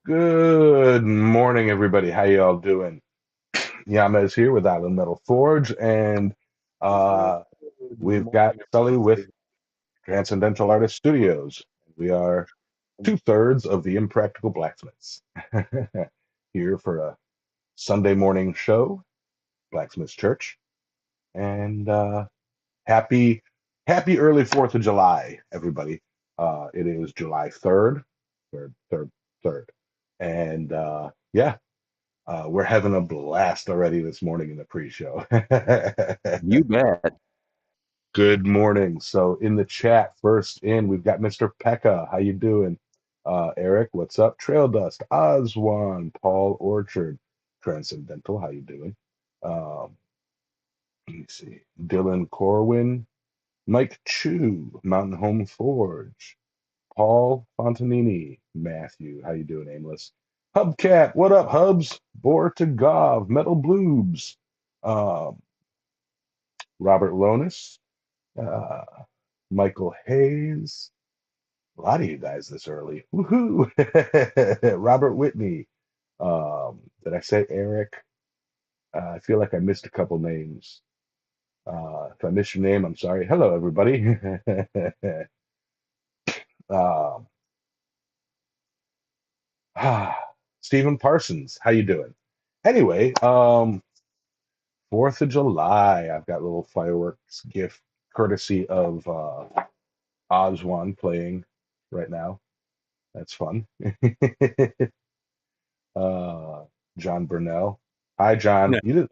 Good morning, everybody. How y'all doing? Yama here with Island Metal Forge, and uh, we've got Sully with Transcendental Artist Studios. We are two-thirds of the Impractical Blacksmiths here for a Sunday morning show, Blacksmiths Church, and happy, happy early 4th of July, everybody. It is July 3rd, 3rd, 3rd, 3rd, and yeah. We're having a blast already this morning in the pre-show. You bet. Good morning. So in the chat, first in, we've got Mr. Pekka. How you doing? Eric, what's up? Trail Dust, Oswan, Paul Orchard, Transcendental. How you doing? Um, let me see. Dylan Corwin, Mike Chu, Mountain Home Forge, Paul Fontanini, Matthew. How you doing, Aimless? Hubcat, what up, Hubs? Boar to Gov, Metal Bloobs, um, Robert Lonis, uh, Michael Hayes. A lot of you guys this early. Woohoo! Robert Whitney. Did I say Eric? I feel like I missed a couple names. If I missed your name, I'm sorry. Hello, everybody. um, Stephen Parsons, how you doing? Anyway, 4th of July, I've got a little fireworks gift courtesy of Oswan playing right now. That's fun. uh, John Burnell. Hi, John. Yeah.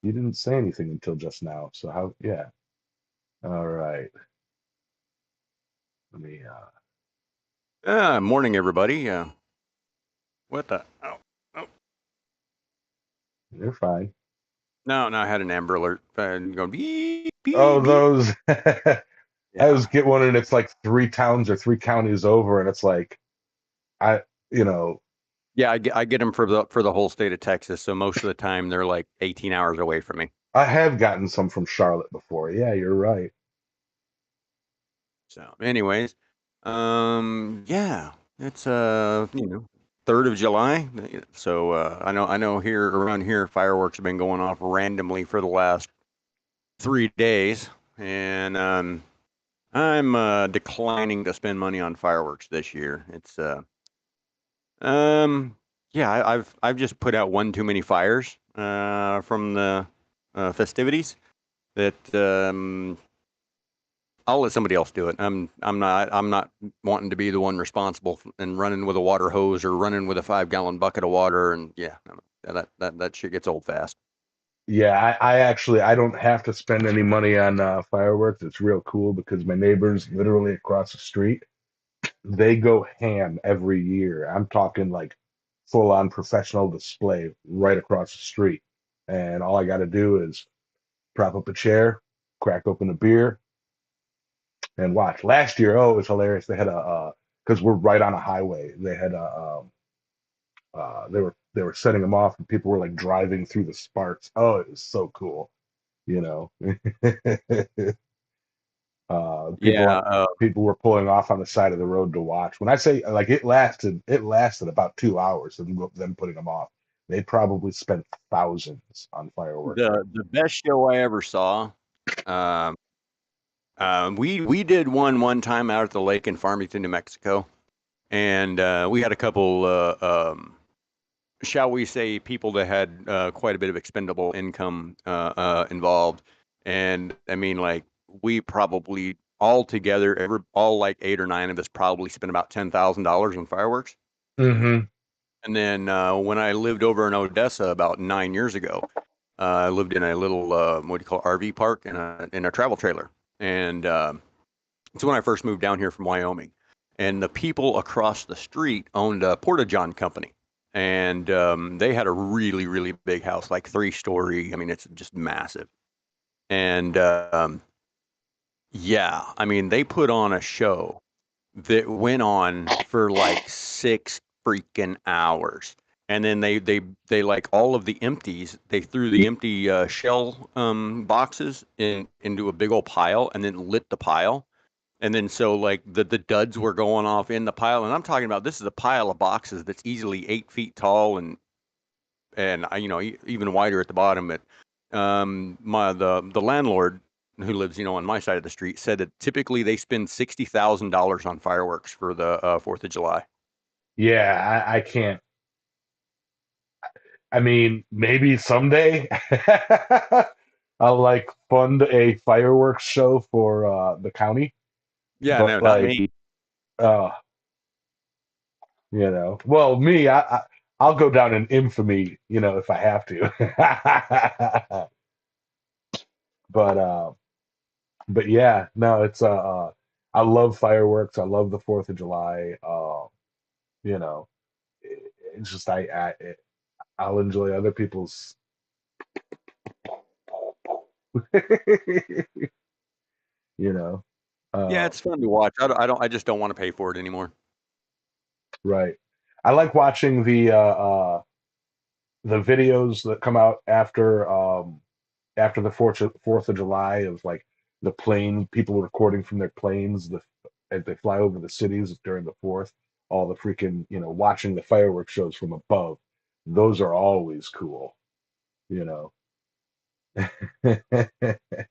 You didn't say anything until just now. So how? Yeah. All right. Let me. Morning, everybody. What the? Oh, You're fine. no, I had an Amber Alert going beep, Oh, beep, beep. those. I Yeah, always get one, and it's like 3 towns or 3 counties over, and it's like I, you know, yeah. I get them for the whole state of Texas. So most of the time they're like 18 hours away from me. I have gotten some from Charlotte before. Yeah, you're right. So, anyways, yeah, it's 3rd of July. So I know here around here fireworks have been going off randomly for the last 3 days, and I'm declining to spend money on fireworks this year. It's um yeah, I've just put out one too many fires from the festivities that I'll let somebody else do it. I'm not wanting to be the one responsible and running with a water hose or running with a 5 gallon bucket of water, and yeah, that shit gets old fast. Yeah, I actually I don't have to spend any money on fireworks. It's real cool because my neighbors literally across the street, they go ham every year. I'm talking like full on professional display right across the street. And all I got to do is prop up a chair, crack open a beer, and watch. Last year, oh, it was hilarious. They had because we're right on a highway. They had they were setting them off, and people were like driving through the sparks. Oh, it was so cool, you know. People Yeah, people were pulling off on the side of the road to watch. When I say like it lasted about 2 hours of them putting them off. They probably spent thousands on fireworks. the best show I ever saw. Um, we did one time out at the lake in Farmington, New Mexico, and we had a couple, shall we say, people that had quite a bit of expendable income involved, and I mean, like we probably all together, all like 8 or 9 of us, probably spent about $10,000 on fireworks. Hmm. And then when I lived over in Odessa about 9 years ago, I lived in a little what do you call it, RV park in a travel trailer, and it's when I first moved down here from Wyoming. And the people across the street owned a porta john company, and they had a really really big house, like 3 story. I mean, it's just massive. And yeah, I mean, they put on a show that went on for like 6 freaking hours. And then they like all of the empties. They threw the empty shell boxes into a big old pile and then lit the pile. And then so like the duds were going off in the pile, and I'm talking about this is a pile of boxes that's easily 8 feet tall and even wider at the bottom. But the landlord who lives on my side of the street said that typically they spend $60,000 on fireworks for the 4th of July. Yeah, I can't. I mean, maybe someday I'll like fund a fireworks show for the county, Yeah, but no, not like, me. uh, well, me, I'll go down in infamy, if I have to. But but yeah, no, I love fireworks. I love the 4th of July. You know, it's just I'll enjoy other people's. you know, Yeah, uh, it's fun to watch. I just don't want to pay for it anymore. right. I like watching the videos that come out after the Fourth of July of like the plane people recording from their planes as they fly over the cities during the Fourth, all the freaking watching the fireworks shows from above. Those are always cool, you know.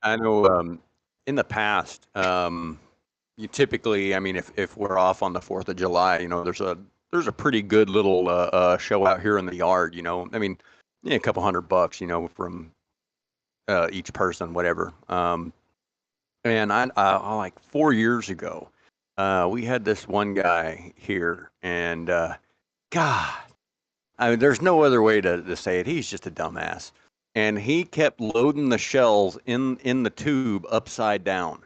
I know in the past, you typically, I mean, if we're off on the 4th of July, there's a pretty good little show out here in the yard. I mean, yeah, a couple $100, from each person, whatever. And like 4 years ago, we had this one guy here, and God, I mean, there's no other way to say it. He's just a dumbass, and he kept loading the shells in the tube upside down.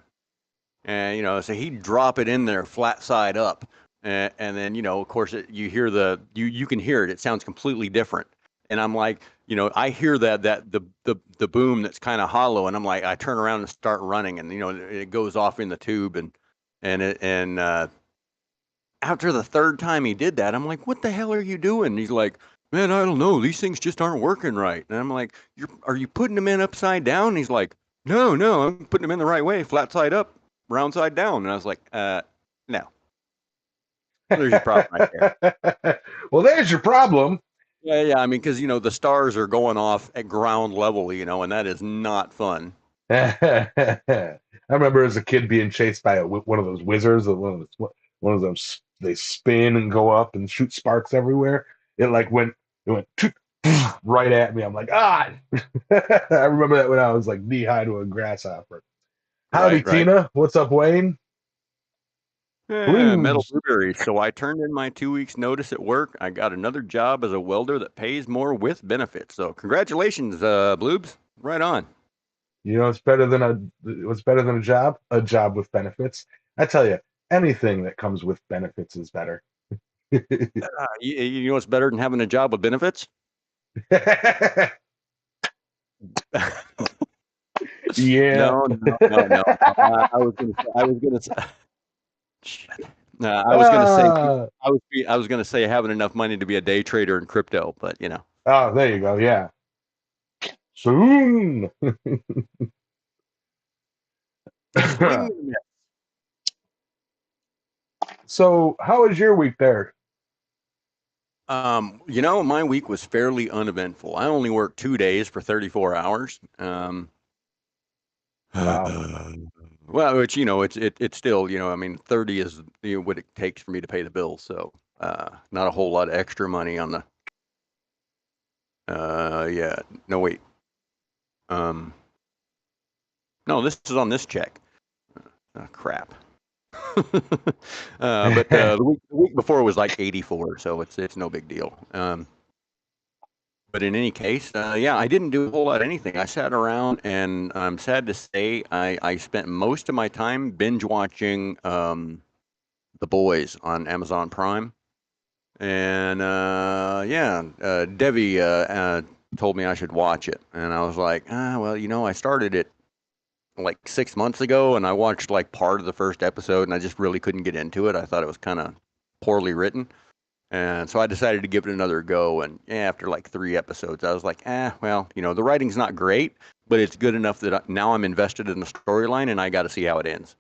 And so he'd drop it in there flat side up, and then of course you hear you can hear it. It sounds completely different. And I'm like, I hear the boom that's kind of hollow, and I'm like, I turn around and start running, and it goes off in the tube, and after the third time he did that, I'm like, what the hell are you doing? And he's like, man, I don't know. These things just aren't working right. And I'm like, are you putting them in upside down? And he's like, no, no, I'm putting them in the right way, flat side up, round side down. And I was like, no. There's your problem right there. Well, there's your problem. Yeah, yeah. I mean, because the stars are going off at ground level, and that is not fun. I remember as a kid being chased by one of those whizzers, one of those they spin and go up and shoot sparks everywhere. It went right at me. I'm like, ah! I remember that when I was like knee high to a grasshopper. Howdy, Right, right. Tina. What's up, Wayne? Yeah, metal Blues. blueberries. So I turned in my 2 weeks notice at work. I got another job as a welder that pays more with benefits. So congratulations, Bloobs. Right on. You know what's better than a job? A job with benefits. I tell you, anything that comes with benefits is better. You know what's better than having a job with benefits? Yeah. No, no, no, no. I was gonna say, shit. I was gonna say, Ah, I was gonna say having enough money to be a day trader in crypto, but oh, there you go. Yeah. Soon. swing. And a miss. So, how was your week there? My week was fairly uneventful. I only worked 2 days for 34 hours. Wow. Well, which it's still I mean 30 is what it takes for me to pay the bills. So not a whole lot of extra money on the yeah, no wait, um no, this is on this check. Crap. But the week before was like 84, so it's no big deal. But in any case, yeah, I didn't do a whole lot of anything. I sat around, and I'm sad to say I spent most of my time binge watching The Boys on Amazon Prime. And yeah, Devi told me I should watch it, and I was like, well, I started it like 6 months ago, and I watched like part of the first episode, and I just really couldn't get into it. I thought it was kind of poorly written. And so I decided to give it another go. And yeah, after like 3 episodes, I was like, well, the writing's not great, but it's good enough that now I'm invested in the storyline and I got to see how it ends.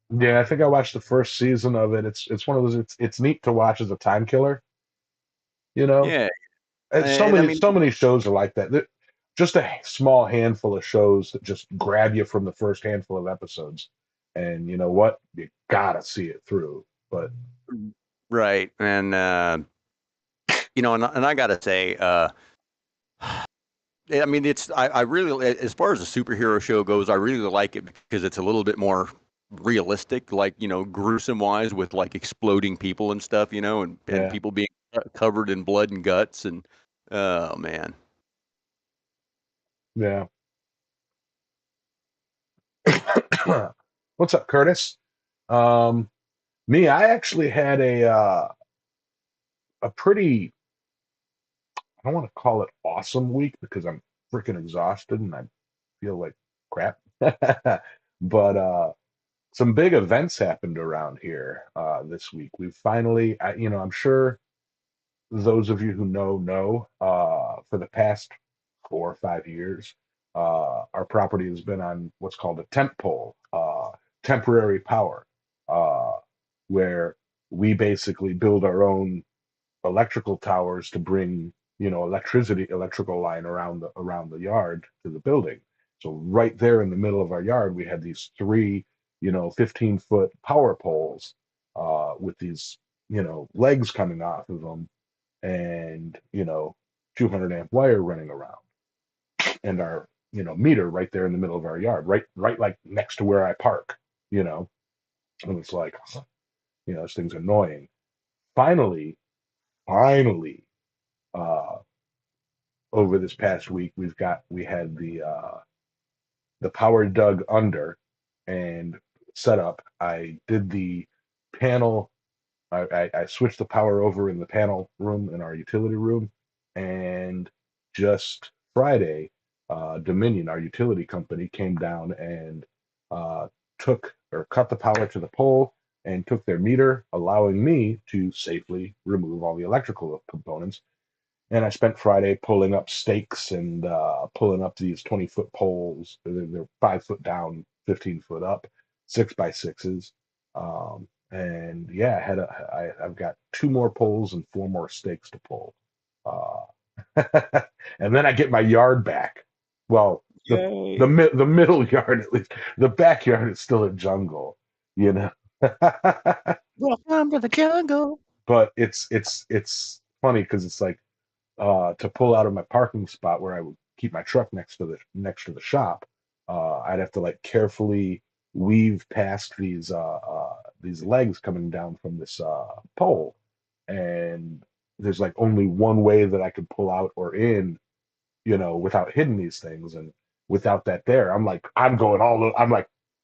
Yeah, I think I watched the first season of it. It's one of those. It's neat to watch as a time killer. You know, Yeah, and and I mean, so many shows are like that. Just a small handful of shows that just grab you from the first handful of episodes, and you know what? You gotta see it through. But right, and and I gotta say, I mean, I really, as far as a superhero show goes, I really like it because it's a little bit more realistic, like, gruesome wise with like exploding people and stuff, and yeah, people being covered in blood and guts and oh man. yeah. What's up, Curtis? Um, Me, I actually had a pretty, I don't want to call it awesome week because I'm freaking exhausted and I feel like crap. But some big events happened around here this week. We finally, I'm sure those of you who know, for the past 4 or 5 years, our property has been on what's called a temp pole, temporary power, uh, where we basically build our own electrical towers to bring electrical line around the yard to the building. So right there in the middle of our yard, we had these three 15-foot power poles with these legs coming off of them, and 200 amp wire running around, and our meter right there in the middle of our yard, right like next to where I park. you know and it's like, this thing's annoying. Finally, uh over this past week, we had the power dug under and set up. I did the panel. I switched the power over in the panel room in our utility room, and just Friday, Dominion, our utility company, came down and uh, took or cut the power to the pole and took their meter, allowing me to safely remove all the electrical components. And I spent Friday pulling up stakes and pulling up these 20-foot poles. They're 5 foot down, 15 foot up, 6x6s. And yeah, I've got two more poles and four more stakes to pull. Uh, and then I get my yard back. Well, Yay. the middle yard at least. The backyard is still a jungle, you know. Welcome to the jungle. But it's funny because it's like, to pull out of my parking spot where I would keep my truck next to the shop, I'd have to like carefully weave past these legs coming down from this pole, and there's like only one way that I could pull out or in, without hitting these things, and without that there, I'm like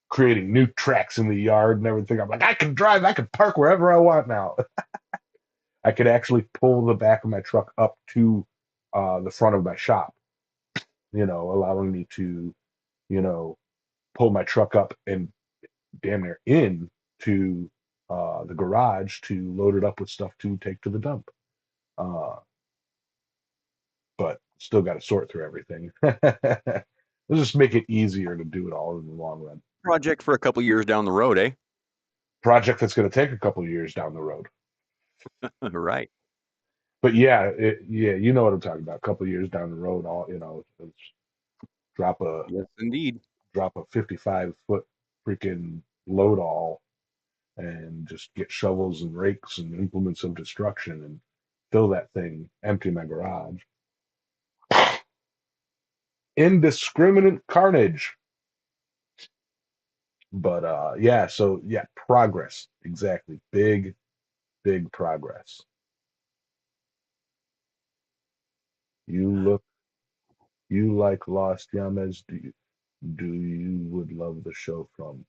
creating new tracks in the yard and everything. I'm like, I can park wherever I want now. I could actually pull the back of my truck up to the front of my shop, allowing me to, you know, pull my truck up and damn near in to the garage to load it up with stuff to take to the dump. Uh, but still got to sort through everything. Let's just make it easier to do it all in the long run. Project for a couple years down the road, eh? Project that's going to take a couple of years down the road. Right. But yeah, yeah, you know what I'm talking about. A couple of years down the road, it's drop a Yes, indeed. 55-foot freaking load all and just get shovels and rakes and implements of destruction and fill that thing, empty my garage. Indiscriminate carnage. But yeah, so yeah, progress. Exactly. Big progress. You look you like Lost Yames. Do you would love the show from?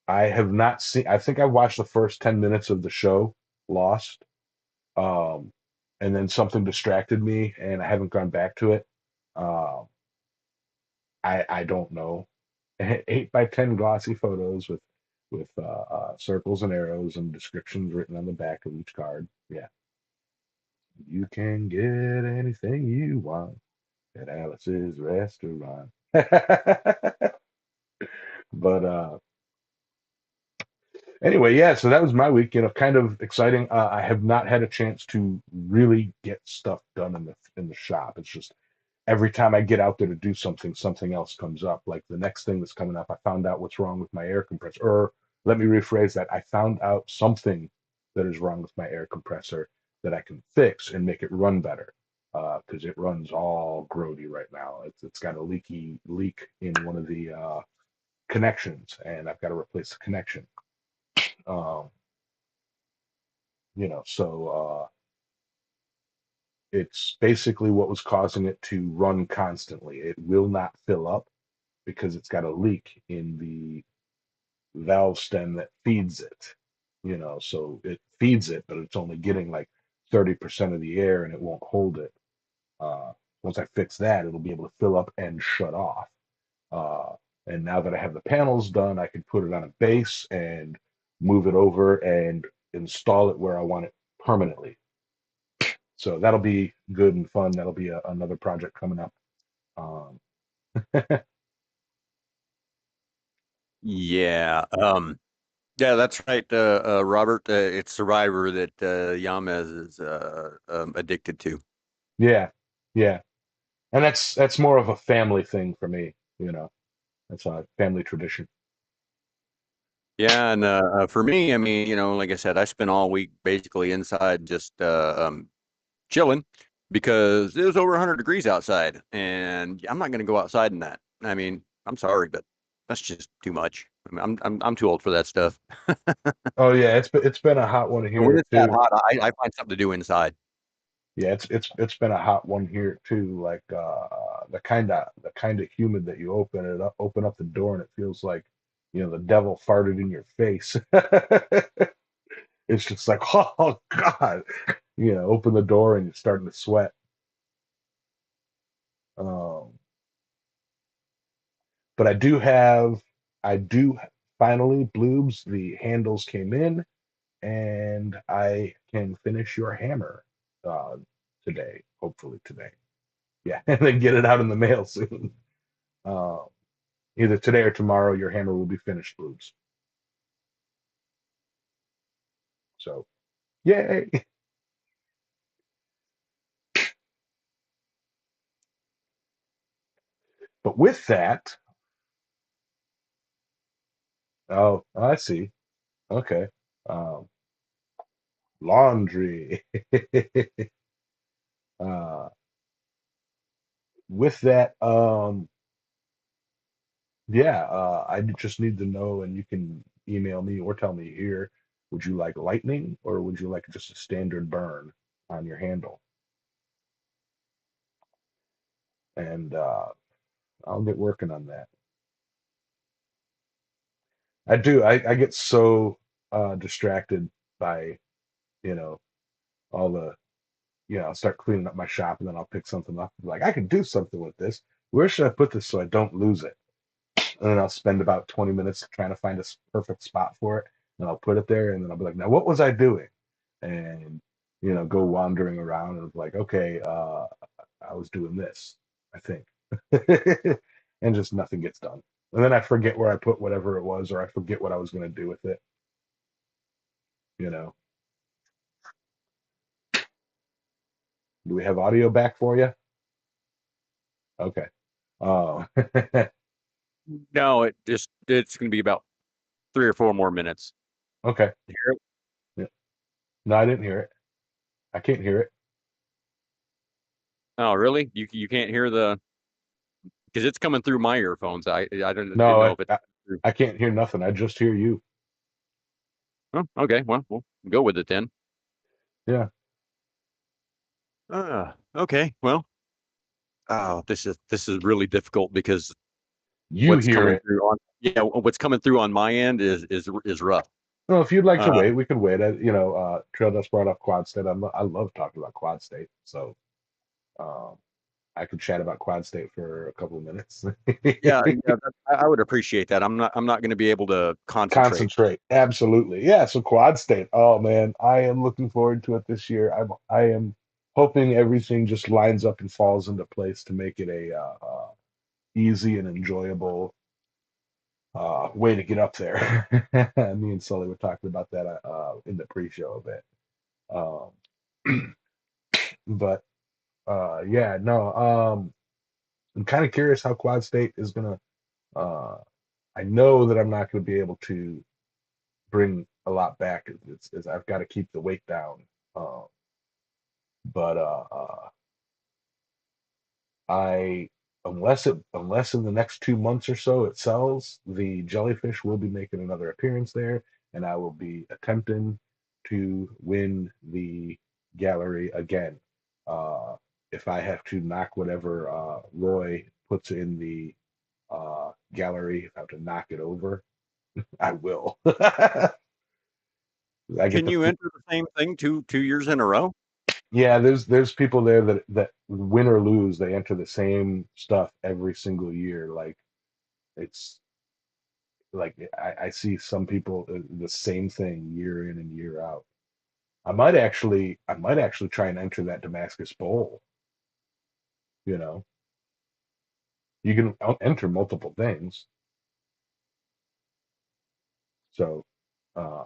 I have not seen, I think I watched the first 10 minutes of the show, Lost. Um, and then something distracted me, and I haven't gone back to it. Um, I don't know. 8 by 10 glossy photos with circles and arrows and descriptions written on the back of each card. Yeah, you can get anything you want at Alice's restaurant. But Anyway, yeah, so that was my week, kind of exciting. I have not had a chance to really get stuff done in the shop. It's just every time I get out there to do something, something else comes up. Like the next thing that's coming up, I found out what's wrong with my air compressor. Or let me rephrase that. I found out something that is wrong with my air compressor that I can fix and make it run better. Because it runs all grody right now. It's got a leak in one of the connections, and I've got to replace the connection. Um, so it's basically what was causing it to run constantly. It will not fill up because it's got a leak in the valve stem that feeds it. So it feeds it, but it's only getting like 30% of the air and it won't hold it. Uh, Once I fix that, it'll be able to fill up and shut off. Uh, and now that I have the panels done, I can put it on a base and move it over and install it where I want it permanently. So that'll be good and fun. That'll be another project coming up. Um, Yeah. Yeah, that's right, Robert. It's Survivor that Yamez is addicted to. yeah, yeah, and that's more of a family thing for me. You know, that's a family tradition. Yeah, and for me, I mean, like I said, I spent all week basically inside just chilling because it was over 100 degrees outside, and I'm not going to go outside in that. I mean, I'm sorry, but that's just too much. I mean, I'm too old for that stuff. Oh yeah, it's been a hot one And when here it's that too. hot, I find something to do inside. Yeah, it's been a hot one here too. Like the kind of humid that you open up the door and it feels like the devil farted in your face. It's just like, oh God, open the door and you're starting to sweat. Um, but I do finally, Bloobs, the handles came in, and I can finish your hammer uh, today, hopefully today. Yeah, and then get it out in the mail soon. Uh, Either today or tomorrow, your hammer will be finished, Bloobs. So, yay! But with that, oh, I see. Okay. Um, Laundry. uh, with that, yeah, I just need to know, and you can email me or tell me here. Would you like lightning or would you like just a standard burn on your handle? And I'll get working on that. I do. I get so distracted by, you know, all the, I'll start cleaning up my shop and then I'll pick something up. Like, I can do something with this. Where should I put this so I don't lose it? And then I'll spend about 20 minutes trying to find a perfect spot for it. And I'll put it there and then I'll be like, now what was I doing? And go wandering around and like, okay, I was doing this, I think. And just nothing gets done. And then I forget where I put whatever it was, or I forget what I was going to do with it, you know. Do we have audio back for you? Okay. Oh, No, it's going to be about 3 or 4 more minutes. okay. Hear it? Yeah. No, I didn't hear it. I can't hear it. Oh, really? You can't hear the because it's coming through my earphones. I didn't No, know if it. I can't hear nothing. I just hear you. Oh, okay. Well, we'll go with it then. Yeah. Okay. Well, oh, this is really difficult because You what's hear coming it. through on what's coming through on my end is rough. Well, if you'd like to Uh, wait, we could wait. Trail Dust brought up Quad State. I love talking about Quad State. So um, I could chat about Quad State for a couple of minutes. yeah, I would appreciate that. I'm not going to be able to concentrate. Concentrate. Absolutely. Yeah. So Quad State. Oh man, I am looking forward to it this year. I am hoping everything just lines up and falls into place to make it a easy and enjoyable way to get up there. Me and Sully were talking about that in the pre-show a bit. But yeah, no. I'm kind of curious how Quad State is gonna. Uh, I know that I'm not going to be able to bring a lot back. It's I've got to keep the weight down. Um, but I unless in the next 2 months or so it sells, the jellyfish will be making another appearance there, and I will be attempting to win the gallery again. Uh, if I have to knock whatever Roy puts in the gallery, if I have to knock it over, I will. I get Can to you enter the same thing two years in a row? Yeah, there's people there that win or lose, they enter the same stuff every single year. Like it's like I see some people the same thing year in and year out. I might actually try and enter that Damascus Bowl. You know, you can enter multiple things. So, uh,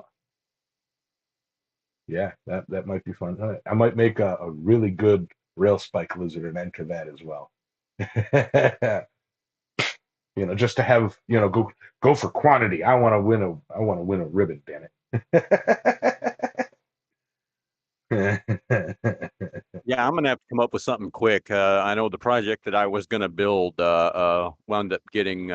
yeah, that might be fun. I might make a really good rail spike lizard and enter that as well. Just to have, go for quantity. I want to win a ribbon, damn it. Yeah, I'm gonna have to come up with something quick. I know the project that I was gonna build wound up getting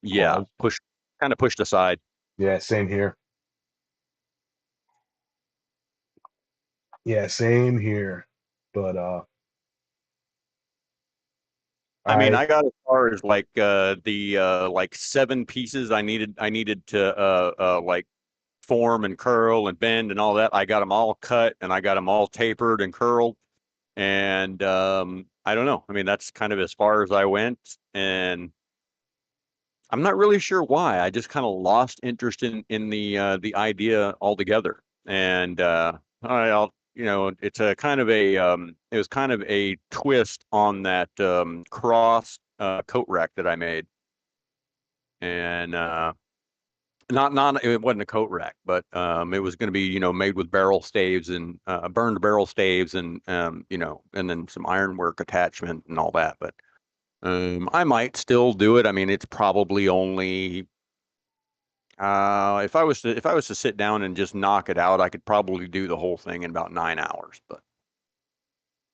yeah, Pause. pushed kind of pushed aside. Yeah, same here. Yeah, same here. But I mean, I I got as far as like the like 7 pieces I needed to like form and curl and bend and all that. I got them all cut and I got them all tapered and curled. And I don't know. I mean, that's kind of as far as I went. And I'm not really sure why. I just kind of lost interest in the idea altogether. And I'll it's a kind of a it was kind of a twist on that cross coat rack that I made. And not it wasn't a coat rack, but it was going to be made with barrel staves and burned barrel staves and and then some ironwork attachment and all that. But I might still do it. I mean, it's probably only if I was to sit down and just knock it out, I could probably do the whole thing in about 9 hours. But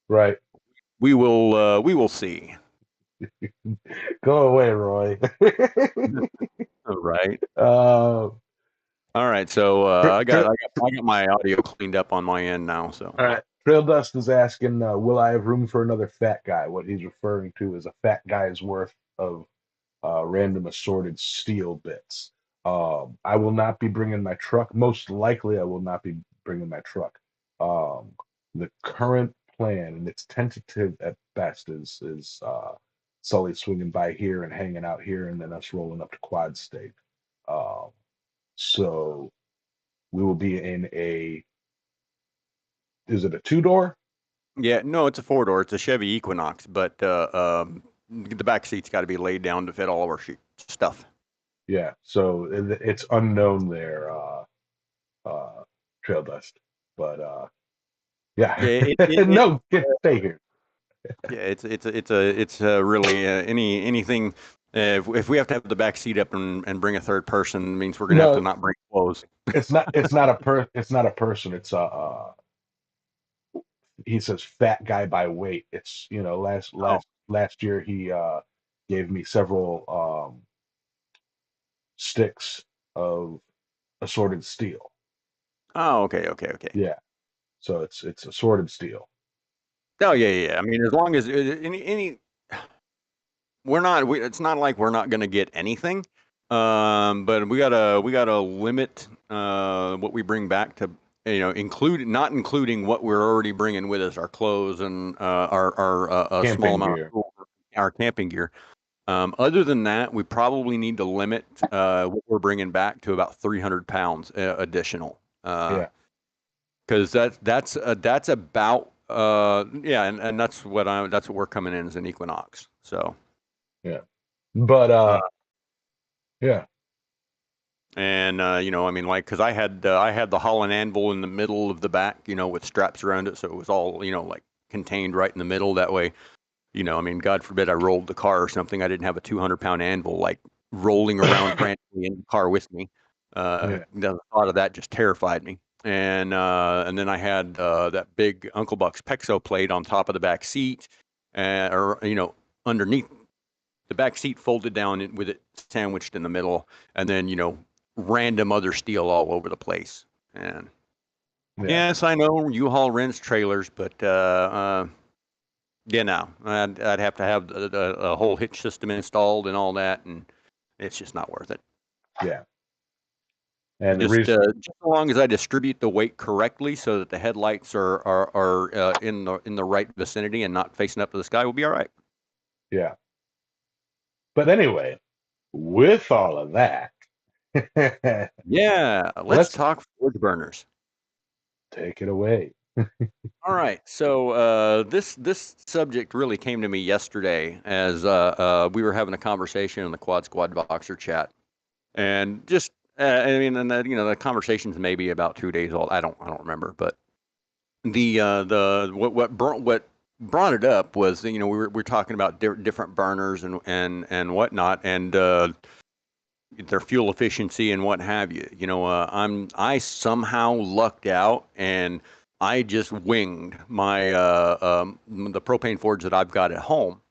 right. we will see. Go away, Roy. All right. uh, All right. So tra- tra- I got my audio cleaned up on my end now. So all right. Trail Dust is asking, will I have room for another fat guy? What he's referring to is a fat guy's worth of random assorted steel bits. I will not be bringing my truck. Most likely, I will not be bringing my truck. Um, the current plan, and it's tentative at best, is Sully swinging by here and hanging out here, and then us rolling up to Quad State. Um, so we will be in a. Is it a two door? yeah, no, it's a 4 door. It's a Chevy Equinox, but the back seat's got to be laid down to fit all of our stuff. Yeah. So it's unknown there, uh, Trail Dust, but Yeah, yeah. it No, stay here. yeah, it's really anything. If we have to have the back seat up and bring a third person, it means we're gonna have to No, not bring clothes. it's not a person. It's a he says fat guy by weight. It's last Oh, last last year he gave me several sticks of assorted steel. oh, okay, okay, okay. Yeah, so it's assorted steel. Oh, yeah, yeah, yeah. I mean, as long as any it's not like we're not gonna get anything. But we gotta limit what we bring back to include not including what we're already bringing with us, our clothes and our a small Camping amount gear. of our camping gear. Other than that, we probably need to limit what we're bringing back to about 300 pounds additional. Yeah, Because that's about yeah, and that's what we're coming in as an Equinox. So yeah. But uh, Yeah. And I mean, like, because I had the Holland anvil in the middle of the back, with straps around it, so it was all like contained right in the middle. That way, I mean, God forbid I rolled the car or something, I didn't have a 200-pound anvil like rolling around frantically in the car with me. Yeah. The thought of that just terrified me. And then I had that big Uncle Buck's Pexo plate on top of the back seat, or underneath the back seat, folded down with it sandwiched in the middle, and then random other steel all over the place. And Yeah. yes, I know U-Haul rents trailers, but I'd have to have a whole hitch system installed and all that, and it's just not worth it. Yeah. And the Just reason, just as long as I distribute the weight correctly, so that the headlights are in the right vicinity and not facing up to the sky, we'll be all right. yeah. But anyway, with all of that, Yeah, let's let's talk forge burners. take it away. All right, so this subject really came to me yesterday as we were having a conversation in the Quad Squad Boxer chat, and just I mean, and the conversation's maybe about 2 days old. I don't remember, but the what brought it up was we were talking about different burners and whatnot, and their fuel efficiency and what have you. I somehow lucked out, and I just winged my the propane forge that I've got at home.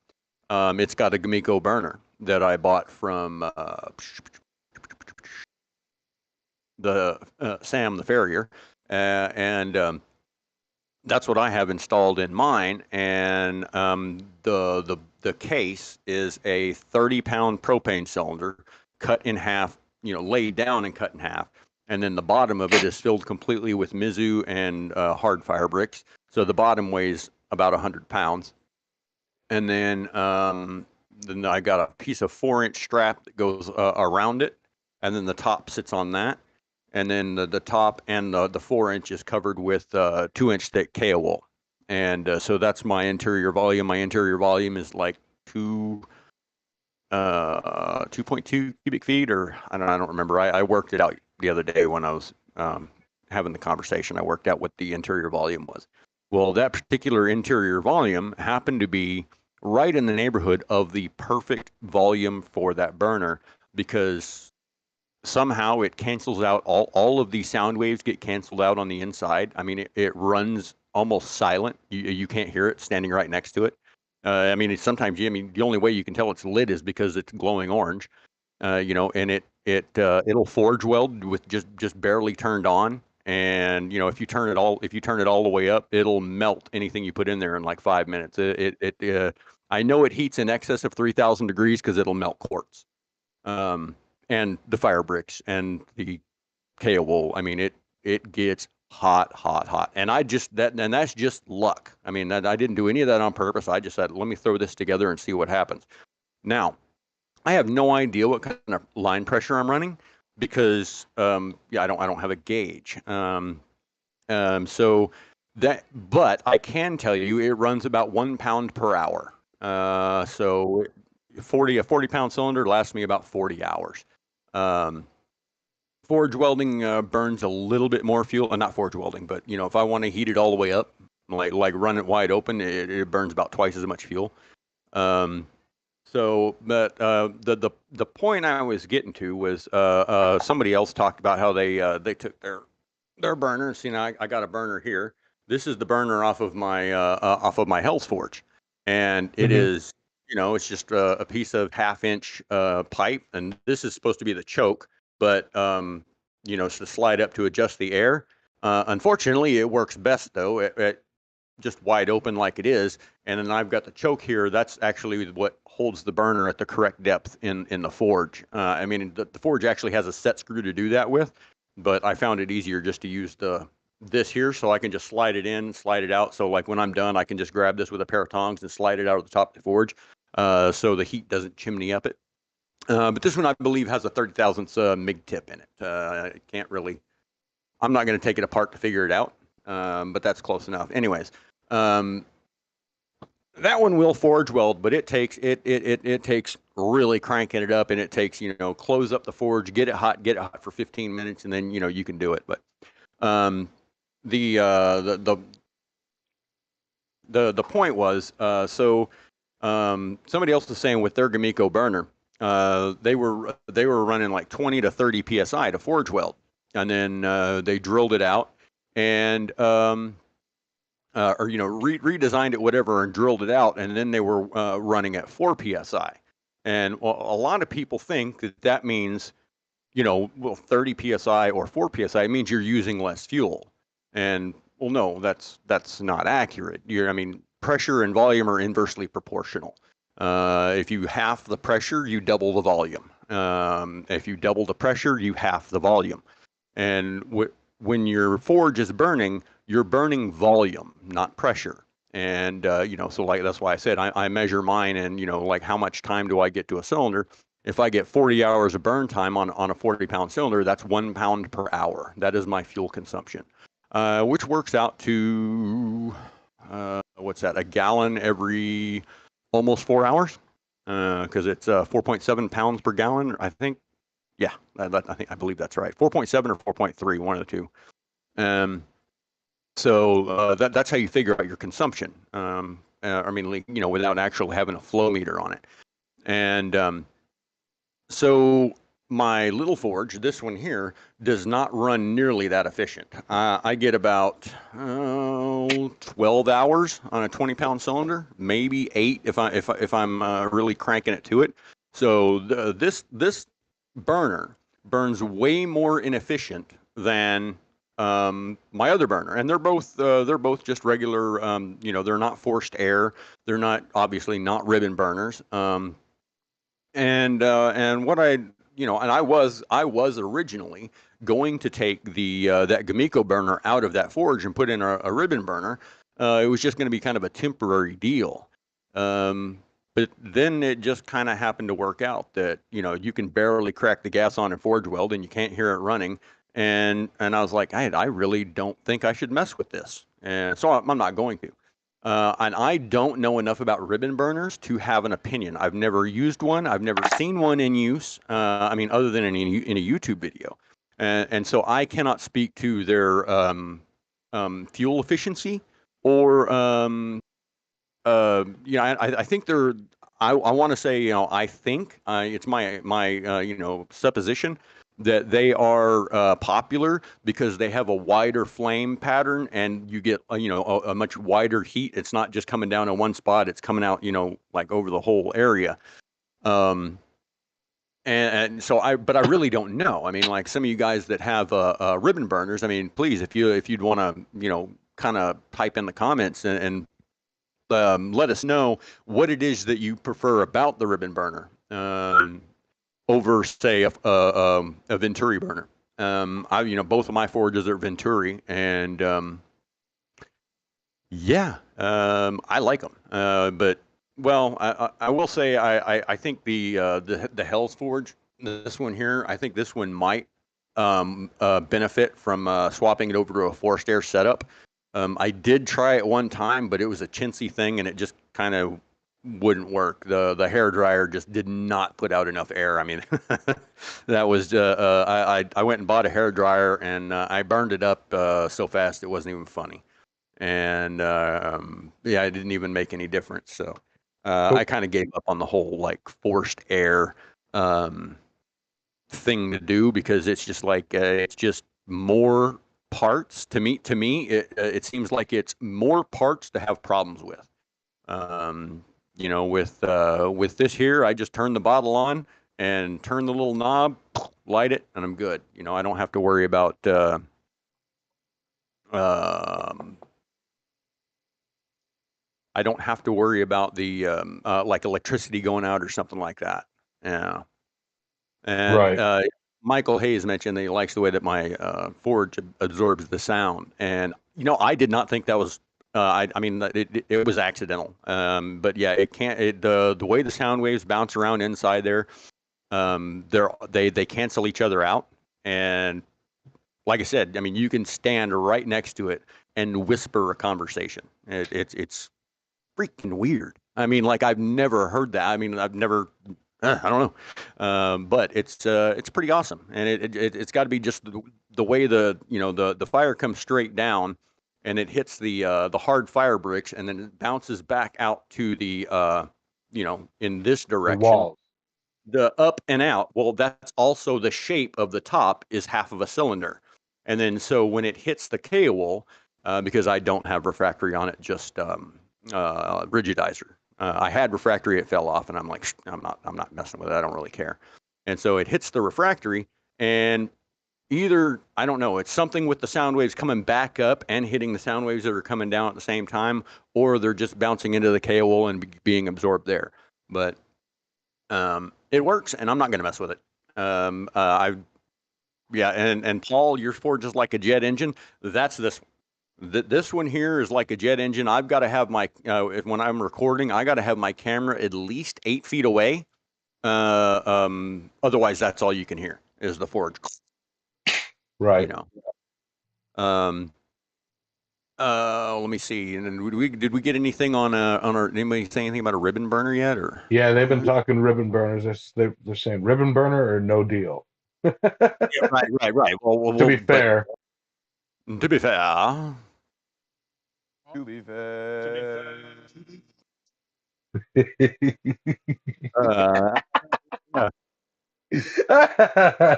It's got a Gamiko burner that I bought from the Sam the Farrier, and that's what I have installed in mine. And the case is a 30-pound propane cylinder cut in half, laid down and cut in half. And then the bottom of it is filled completely with Mizu and hard fire bricks. So the bottom weighs about 100 pounds. And then I got a piece of 4-inch strap that goes around it. And then the top sits on that. And then the top and the 4-inch is covered with 2-inch thick K.O. wool. And so that's my interior volume. My interior volume is like 2.2 cubic feet, or I don't remember. I worked it out the other day when I was having the conversation. I worked out what the interior volume was. Well, that particular interior volume happened to be right in the neighborhood of the perfect volume for that burner, because somehow it cancels out all of these sound waves get canceled out on the inside. I mean, it runs almost silent. You can't hear it standing right next to it. I mean, sometimes the only way you can tell it's lit is because it's glowing orange. And it'll forge weld with just barely turned on. And if you turn it all the way up, it'll melt anything you put in there in like 5 minutes. I know it heats in excess of 3,000 degrees because it'll melt quartz. And the fire bricks and the KO wool. I mean, it gets hot, hot, hot. And that's just luck. I mean, I didn't do any of that on purpose. I just said, let me throw this together and see what happens. Now, I have no idea what kind of line pressure I'm running, because I don't have a gauge. So but I can tell you it runs about 1 pound per hour. So a 40-pound cylinder lasts me about 40 hours. Um, Forge welding burns a little bit more fuel. Not forge welding, but if I want to heat it all the way up, like run it wide open, it burns about twice as much fuel. But the point I was getting to was somebody else talked about how they took their burners. I got a burner here. This is the burner off of my Hell's Forge, and it Mhm. is it's just a piece of 1/2 inch pipe, and this is supposed to be the choke, but it's to slide up to adjust the air. Unfortunately, it works best though at just wide open like it is. And then I've got the choke here. That's actually what holds the burner at the correct depth in the forge. I mean, the forge actually has a set screw to do that with, but I found it easier just to use this here, so I can just slide it in, slide it out. So like when I'm done, I can just grab this with a pair of tongs and slide it out of the top of the forge, so the heat doesn't chimney up it. But this one, I believe, has a 30 thousandths MIG tip in it. I can't really, I'm not going to take it apart to figure it out, but that's close enough. Anyways, um, that one will forge weld, but it takes really cranking it up, and it takes, close up the forge, get it hot for 15 minutes, and then, you can do it. But um, the, uh, the the the point was, somebody else was saying with their Gamiko burner, they were running like 20 to 30 psi to forge weld, and then they drilled it out and or redesigned it, whatever, and drilled it out, and then they were running at 4 psi. And well, a lot of people think that means, well, 30 psi or 4 psi means you're using less fuel. And well, no, that's not accurate. Pressure and volume are inversely proportional. If you half the pressure, you double the volume. If you double the pressure, you half the volume. And when your forge is burning, you're burning volume, not pressure. And so like that's why I said I measure mine, and like how much time do I get to a cylinder? If I get 40 hours of burn time on a 40-pound cylinder, that's 1 pound per hour. That is my fuel consumption, which works out to what's that? A gallon every almost 4 hours, because it's 4.7 pounds per gallon, I think. Yeah, I believe that's right. 4.7 or 4.3, one of the two. So that's how you figure out your consumption. Without actually having a flow meter on it. And so my little forge, this one here, does not run nearly that efficient. I get about 12 hours on a 20-pound cylinder, maybe 8 if I'm really cranking it to it. So this burner burns way more inefficient than my other burner, and they're both just regular. They're not forced air. They're not, obviously not ribbon burners. And what and I was originally going to take the that Gamiko burner out of that forge and put in a ribbon burner. It was just going to be kind of a temporary deal. But then it just kind of happened to work out that you can barely crack the gas on in forge weld, and you can't hear it running. And I was like, I really don't think I should mess with this, and so I'm not going to. And I don't know enough about ribbon burners to have an opinion. I've never used one. I've never seen one in use. Other than in a YouTube video, and so I cannot speak to their fuel efficiency or I think they're. I want to say, I think it's my supposition that they are popular because they have a wider flame pattern, and you get a much wider heat. It's not just coming down in one spot; it's coming out like over the whole area. Um, but I really don't know. I mean, like some of you guys that have ribbon burners. I mean, please, if you'd want to kind of type in the comments and let us know what it is that you prefer about the ribbon burner over, say, a Venturi burner. Both of my forges are Venturi, and I like them. But well, I will say I think the Hell's Forge, this one here, I think this one might benefit from swapping it over to a forced air setup. I did try it one time, but it was a chintzy thing, and it just kind of wouldn't work. The hair dryer just did not put out enough air. I mean, that was I went and bought a hair dryer, and I burned it up so fast it wasn't even funny. And it didn't even make any difference. So I kind of gave up on the whole like forced air thing to do, because it's just like it's just more parts to me. It seems like it's more parts to have problems with. With this here, I just turn the bottle on and turn the little knob, light it, and I'm good. I don't have to worry about I don't have to worry about the like electricity going out or something like that. Yeah. And Right. Michael Hayes mentioned that he likes the way that my forge absorbs the sound, and I did not think that was. It was accidental. But yeah, it can't. The way the sound waves bounce around inside there, they cancel each other out. And like I said, I mean, you can stand right next to it and whisper a conversation. It's freaking weird. I mean, like I've never heard that. I mean, I've never I don't know, but it's pretty awesome, and it's got to be just the way the fire comes straight down, and it hits the hard fire bricks, and then it bounces back out to the in this The direction, walls. the up and out. Well, that's also the shape of the top is half of a cylinder, and then so when it hits the K-wool, because I don't have refractory on it, just rigidizer. I had refractory, it fell off, and I'm like, I'm not messing with it. I don't really care. And so it hits the refractory, and either I don't know, it's something with the sound waves coming back up and hitting the sound waves that are coming down at the same time, or they're just bouncing into the K-wool and being absorbed there. But it works, and I'm not going to mess with it. I Yeah, and Paul, your Ford is like a jet engine. That's this this one here is like a jet engine. I've got to have my when I'm recording, I got to have my camera at least 8 feet away. Otherwise, that's all you can hear is the forge. You Right. know. Um, Let me see. And then did we get anything on our anybody say anything about a ribbon burner yet or? Yeah, they've been talking ribbon burners. They're saying ribbon burner or no deal. Yeah, right. To be But fair. to be fair, To be fair. uh,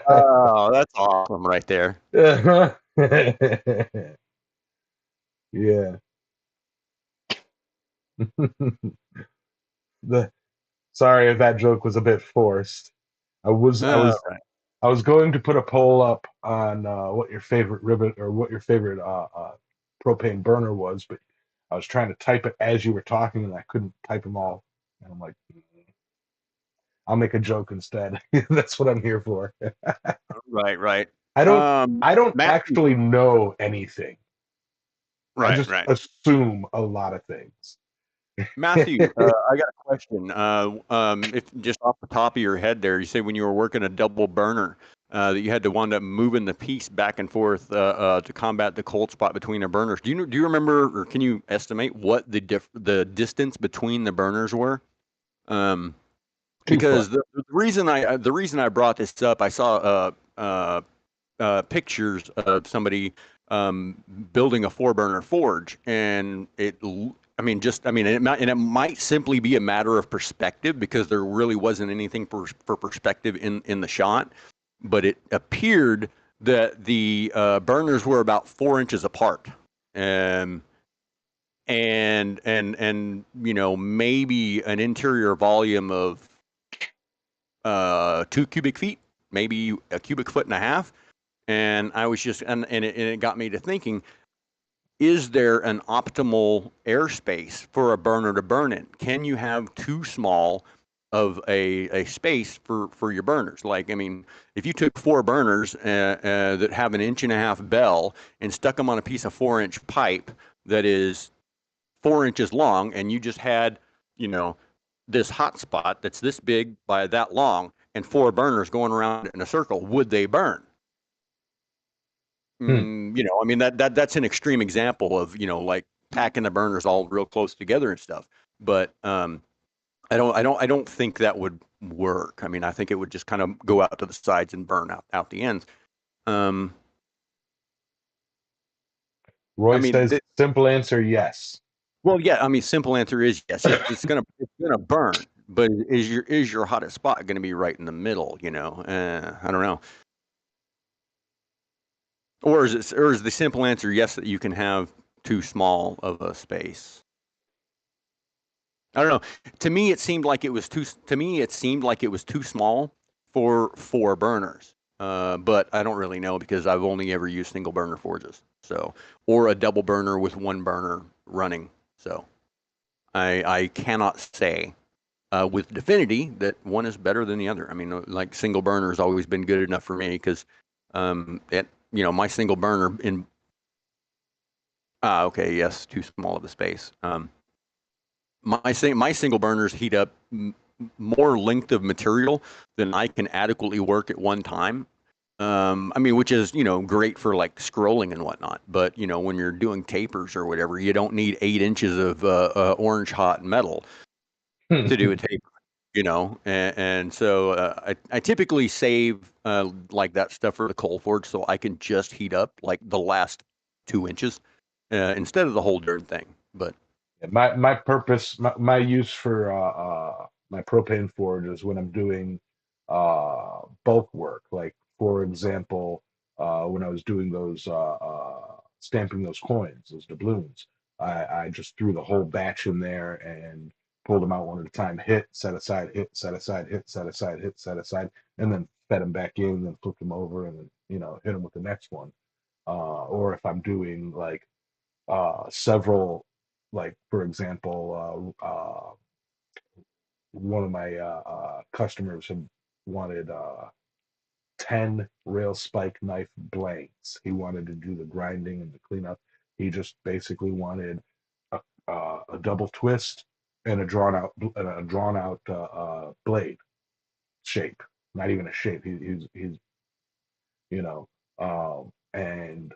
oh, that's awesome right there. Yeah. the Sorry if that joke was a bit forced. I was I All was right. I was going to put a poll up on what your favorite ribbon or what your favorite propane burner was, but I was trying to type it as you were talking and I couldn't type them all. And I'm like, I'll make a joke instead. That's what I'm here for. Right. I don't I don't Matthew. actually know anything. I just Right. assume a lot of things. Matthew, I got a question. If just off the top of your head there, you say when you were working a double burner, that you had to wind up moving the piece back and forth to combat the cold spot between the burners. Do you remember, or can you estimate what the distance between the burners were? Um, 2 foot. because the reason I brought this up, I saw pictures of somebody building a 4 burner forge, and it might simply be a matter of perspective because there really wasn't anything for perspective in the shot, but it appeared that the burners were about 4 inches apart. Um, and maybe an interior volume of 2 cubic feet, maybe a cubic foot and a half. And I was just, and it got me to thinking, is there an optimal airspace for a burner to burn in? Can you have too small of a space for your burners? Like, I mean, if you took 4 burners that have an inch and a half bell and stuck them on a piece of 4 inch pipe that is 4 inches long, and you just had, you know, this hot spot that's this big by that long, and 4 burners going around in a circle, would they burn? Hmm. I mean that's an extreme example of like packing the burners all real close together and stuff. But I don't think that would work. I mean, I think it would just kind of go out to the sides and burn out the ends. Um, I Roy mean, says simple answer yes. well, yeah. I mean, simple answer is yes. It's gonna burn. But is your hottest spot going to be right in the middle? I don't know. Or is the simple answer yes that you can have too small of a space? I don't know. To me, it seemed like it was too. To me, it seemed like it was too small for 4 burners. But I don't really know because I've only ever used single burner forges. So, or a double burner with 1 burner running. So, I cannot say with definity that one is better than the other. I mean, like single burner has always been good enough for me because my single burner in. Okay, yes, too small of a space. My single burners heat up more length of material than I can adequately work at one time. I mean, which is great for like scrolling and whatnot. But when you're doing tapers or whatever, you don't need 8 inches of orange hot metal to do a taper. and so I typically save like that stuff for the coal forge so I can just heat up like the last 2 inches instead of the whole darn thing. But My purpose, my use for my propane forge is when I'm doing bulk work. Like for example, when I was doing those stamping those coins, those doubloons, I just threw the whole batch in there and pulled them out one at a time. Hit, set aside, hit, set aside, hit, set aside, hit, set aside, and then fed them back in, then flipped them over, and then hit them with the next one. Or if I'm doing like several, like for example, one of my customers had wanted 10 rail spike knife blanks. He wanted to do the grinding and the cleanup. He just basically wanted a double twist and a drawn out blade shape, not even a shape. He's you know and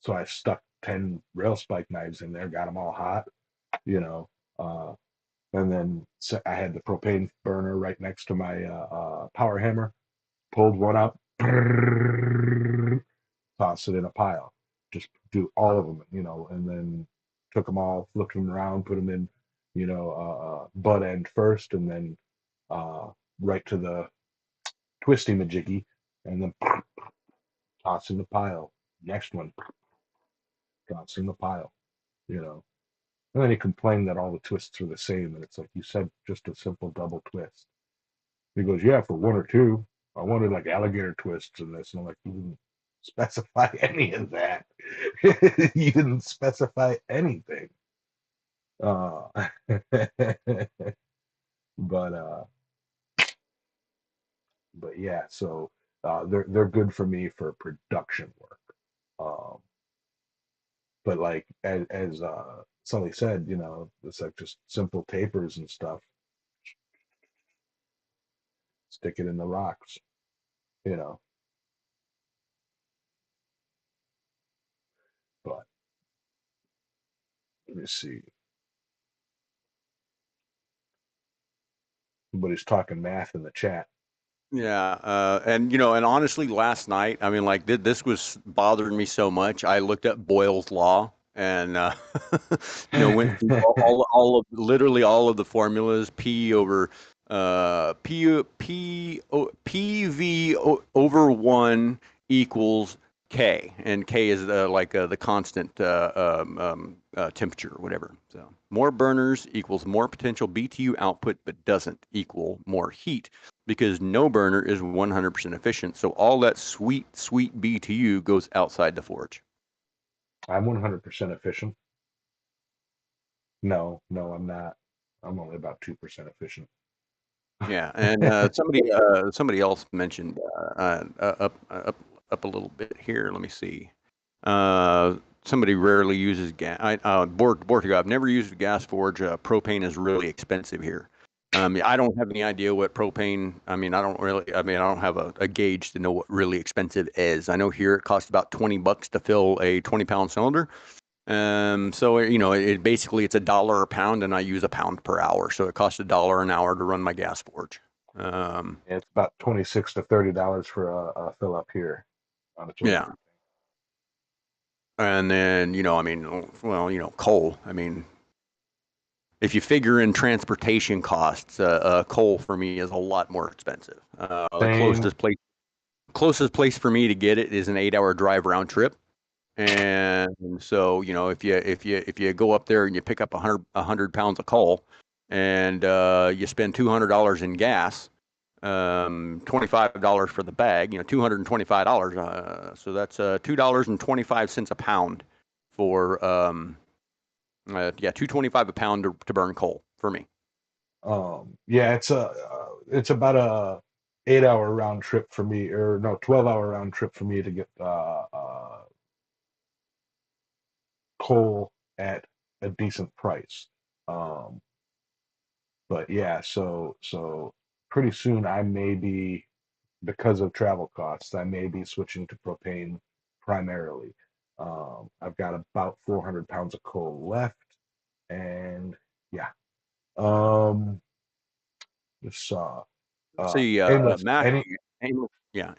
so I stuck 10 rail spike knives in there, got them all hot, you know, uh, and then I had the propane burner right next to my power hammer. Pulled one out, tossed it in a pile. Just do all of them, and then took them all, flipped them around, put them in, butt end first, and then uh, right to the twisty majiggy, and then toss in the pile. Next one, toss in the pile, you know. And then he complained that all the twists are the same, and it's like you said, just a simple double twist. He goes, yeah, for one or two. I wanted like alligator twists in this. And I'm like, you didn't specify any of that. You didn't specify anything. Uh, but but yeah, so they're good for me for production work. Um, but like as Sully said, it's like just simple tapers and stuff. Stick it in the rocks, you know. But let me see. Everybody's talking math in the chat. yeah, and honestly, last night, I mean, like, this was bothering me so much. I looked up Boyle's law and went through all of literally all of the formulas. P over PV over 1 equals K, and K is like the constant temperature or whatever. So more burners equals more potential BTU output, but doesn't equal more heat because no burner is 100% efficient. So all that sweet, sweet BTU goes outside the forge. I'm 100% efficient. No, no, I'm not. I'm only about 2% efficient. Yeah, and somebody else mentioned up a little bit here. Let me see. Somebody rarely uses gas. Bortigo, I've never used a gas forge. Propane is really expensive here. I don't have any idea what propane. I mean, I don't really. I mean, I don't have a gauge to know what really expensive is. I know here it costs about $20 to fill a 20-pound cylinder. So it basically it's $1 a pound, and I use a pound per hour, so it costs $1 an hour to run my gas forge. It's about $26 to $30 for a fill up here on a 20. Yeah, and then I mean, well, coal. I mean, if you figure in transportation costs, coal for me is a lot more expensive. The Same. closest place for me to get it is an 8-hour drive round trip. And so, if you go up there and you pick up 100 pounds of coal and you spend $200 in gas, $25 for the bag, $225. So that's $2.25 a pound for yeah, $2.25 a pound to burn coal for me. Yeah, it's about a 8-hour round trip for me, or no, 12-hour round trip for me to get coal at a decent price. Um, but yeah, so pretty soon I may be, because of travel costs, I may be switching to propane primarily. I've got about 400 pounds of coal left, and yeah. Um, Just saw. See, Aimless. Mac, Any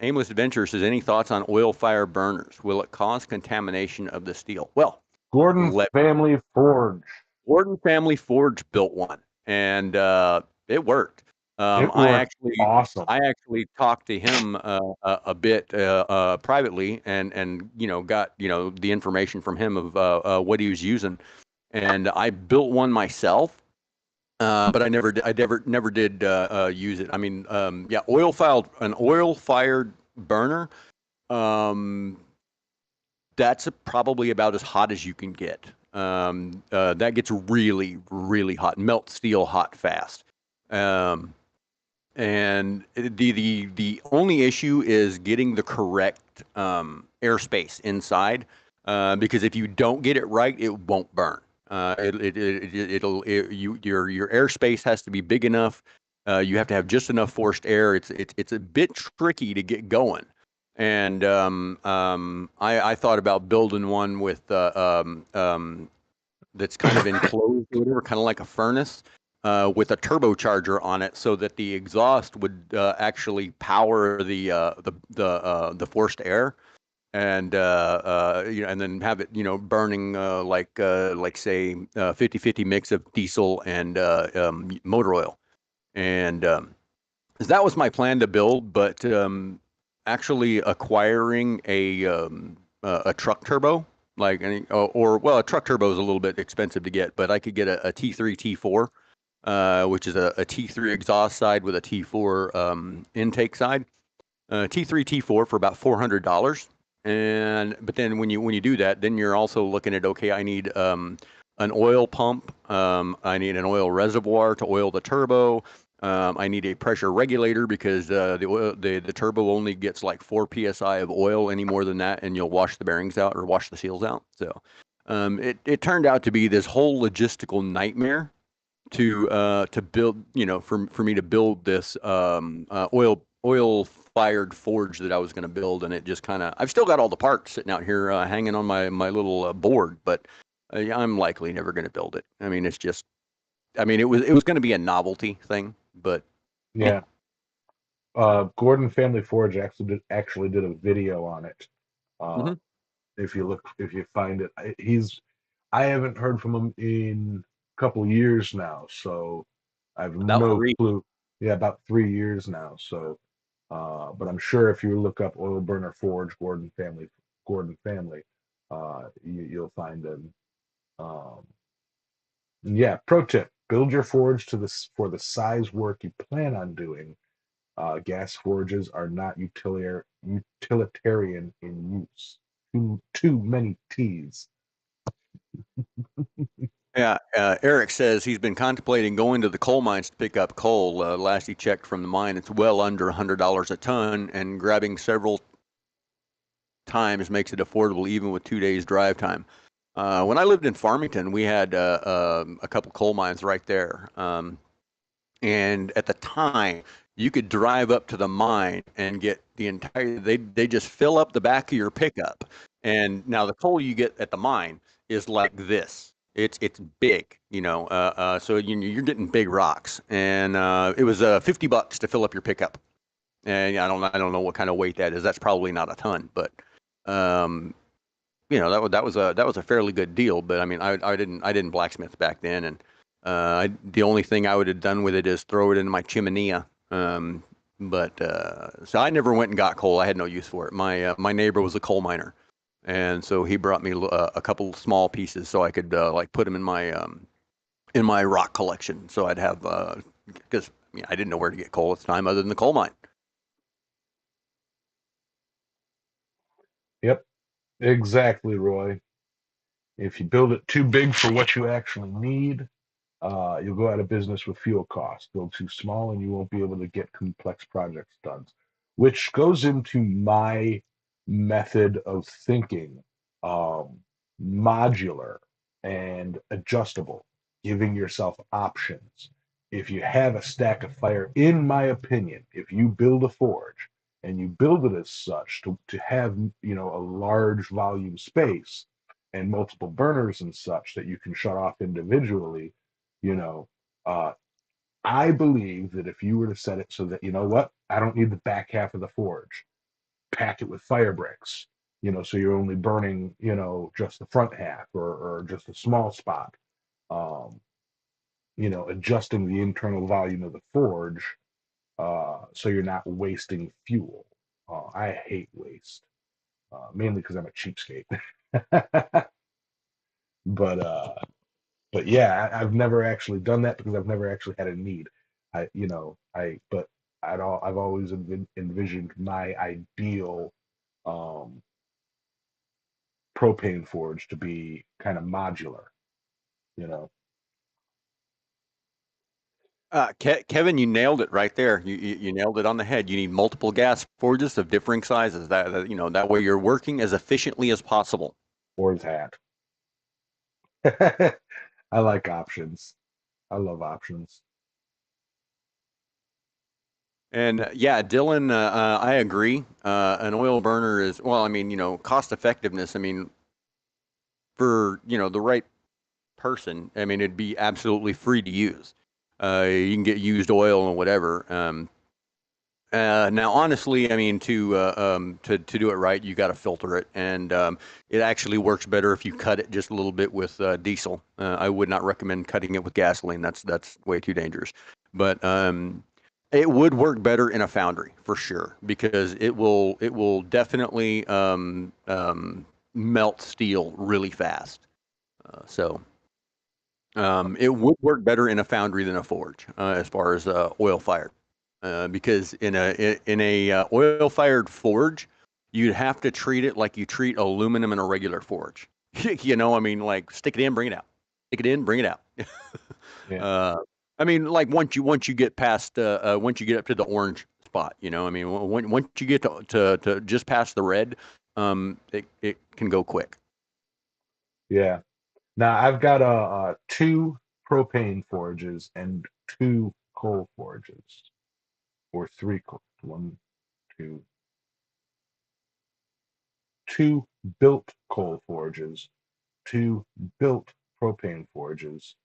Aimless Adventure says, any thoughts on oil fire burners? Will it cause contamination of the steel? Well, Gordon let Family Forge. Gordon Family Forge built one, and it worked. It worked awesome. I actually talked to him a bit privately, and got the information from him of what he was using, and I built one myself. But I never did use it. I mean, yeah, an oil fired burner. Um, that's probably about as hot as you can get. That gets really, really hot, melt steel hot fast. Um, and the only issue is getting the correct airspace inside, because if you don't get it right, it won't burn. Your airspace has to be big enough. You have to have just enough forced air. It's a bit tricky to get going. And I thought about building one with that's kind of enclosed, or whatever, kind of like a furnace, with a turbocharger on it, so that the exhaust would actually power the forced air, and and then have it burning like say 50/50 mix of diesel and motor oil, and 'cause that was my plan to build, but actually acquiring a truck turbo, like or well, a truck turbo is a little bit expensive to get, but I could get a T3 T4, which is a T3 exhaust side with a T4 intake side. T3 T4 for about $400. And but then when you do that, then you're also looking at, okay, I need an oil pump, I need an oil reservoir to oil the turbo. I need a pressure regulator, because the turbo only gets like 4 psi of oil. Any more than that, and you'll wash the bearings out or wash the seals out. So it turned out to be this whole logistical nightmare to build, for me to build this oil fired forge that I was going to build, and it just kind of, I've still got all the parts sitting out here hanging on my little board, but yeah, I'm likely never going to build it. I mean, it's just, I mean, it was going to be a novelty thing, but Yeah. Gordon Family Forge actually did a video on it. Uh, hmm if you find it, I haven't heard from him in a couple years now, so I have about no 3. clue. Yeah, about 3 years now. So, but I'm sure if you look up Oil Burner Forge Gordon Family, you'll find them. Um, yeah. Pro tip: build your forge for the size work you plan on doing. Gas forges are not utilitarian in use. Too many T's. Yeah, Eric says he's been contemplating going to the coal mines to pick up coal. Last he checked from the mine, it's well under $100 a ton, and grabbing several times makes it affordable even with 2 days drive time. When I lived in Farmington, we had a couple coal mines right there. And at the time, you could drive up to the mine and get the entire, they just fill up the back of your pickup. And now the coal you get at the mine is like this. It's big, so you're getting big rocks. And it was $50 to fill up your pickup. And I don't know what kind of weight that is. That's probably not a ton, but um, that was a fairly good deal. But I mean, I didn't blacksmith back then, and the only thing I would have done with it is throw it into my chimenea. But so I never went and got coal. I had no use for it. My neighbor was a coal miner, and so he brought me a couple small pieces so I could like put them in my rock collection. So I'd have, because I didn't know where to get coal at the time other than the coal mine. Yep, exactly, Roy. If you build it too big for what you actually need, you'll go out of business with fuel costs. Build too small, and you won't be able to get complex projects done. Which goes into my method of thinking, um, modular and adjustable, giving yourself options. If you have a stack of fire, in my opinion, if you build a forge and you build it as such to have a large volume space and multiple burners and such that you can shut off individually, you know, uh, I believe that if you were to set it so that, you know what, I don't need the back half of the forge, pack it with fire bricks, so you're only burning, just the front half or just a small spot. Um, adjusting the internal volume of the forge, so you're not wasting fuel. I hate waste, mainly because I'm a cheapskate. but yeah, I've never actually done that because I've never actually had a need. But I've always envisioned my ideal um, propane forge to be kind of modular, you know. Kevin, you nailed it right there. You nailed it on the head. You need multiple gas forges of differing sizes. That way you're working as efficiently as possible. Or that. I like options. I love options. And yeah, Dylan, I agree. An oil burner is, well, I mean, cost effectiveness. I mean, for the right person, I mean, it'd be absolutely free to use. You can get used oil and whatever. Now, honestly, I mean, to do it right, you got to filter it, and it actually works better if you cut it just a little bit with diesel. I would not recommend cutting it with gasoline. That's way too dangerous. But it would work better in a foundry for sure because it will definitely melt steel really fast. It would work better in a foundry than a forge, as far as oil fired, because in a oil fired forge, you'd have to treat it like you treat aluminum in a regular forge. I mean, like stick it in, bring it out, stick it in, bring it out. Yeah. uh, I mean, like once you get past once you get up to the orange spot, I mean, once you get to just past the red, it can go quick. Yeah. Now I've got two propane forges and two coal forges, or one, two, two built coal forges, two built propane forges,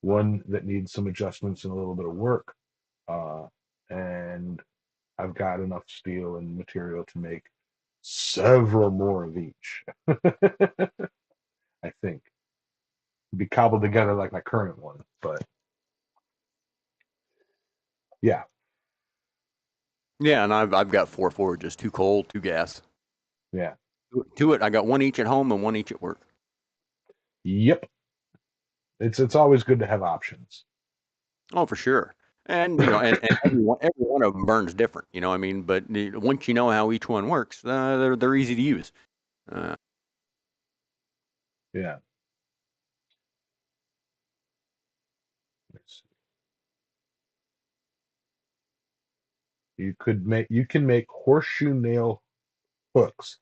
one that needs some adjustments and a little bit of work, and I've got enough steel and material to make several more of each. I think be cobbled together like my current one, but yeah, Yeah, and I've got four forges, two coal, two gas. yeah, To it, I got one each at home and one each at work. yep. It's always good to have options. Oh, for sure. And and every one of them burns different. I mean, but once you know how each one works, they're easy to use. Uh, Yeah. Let's see. You can make horseshoe nail hooks